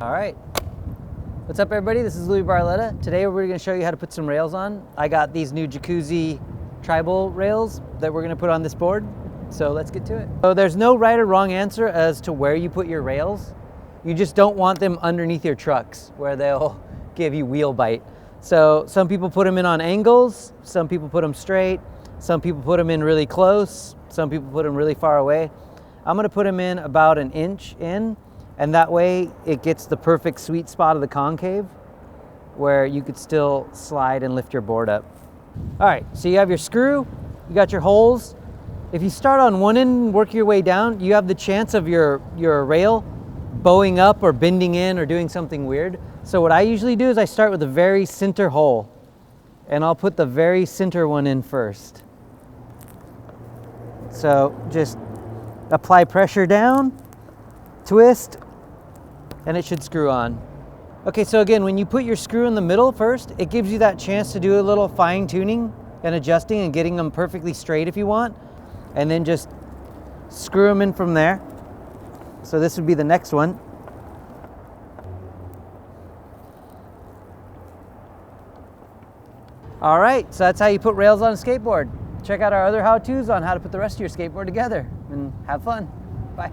All right. What's up, everybody? This is Louie Barletta. Today we're going to show you how to put some rails on. I got these new Jacuzzi tribal rails that we're going to put on this board. So let's get to it. So there's no right or wrong answer as to where you put your rails. You just don't want them underneath your trucks where they'll give you wheel bite. So some people put them in on angles, some people put them straight, some people put them in really close, some people put them really far away. I'm going to put them in about an inch in, and that way it gets the perfect sweet spot of the concave where you could still slide and lift your board up. All right, so you have your screw, you got your holes. If you start on one end and work your way down, you have the chance of your rail bowing up or bending in or doing something weird. So what I usually do is I start with the very center hole, and I'll put the very center one in first. So just apply pressure down, twist, and it should screw on. Okay, so again, when you put your screw in the middle first, it gives you that chance to do a little fine tuning and adjusting and getting them perfectly straight if you want, and then just screw them in from there. So this would be the next one. All right, so that's how you put rails on a skateboard. Check out our other how-tos on how to put the rest of your skateboard together, and have fun. Bye.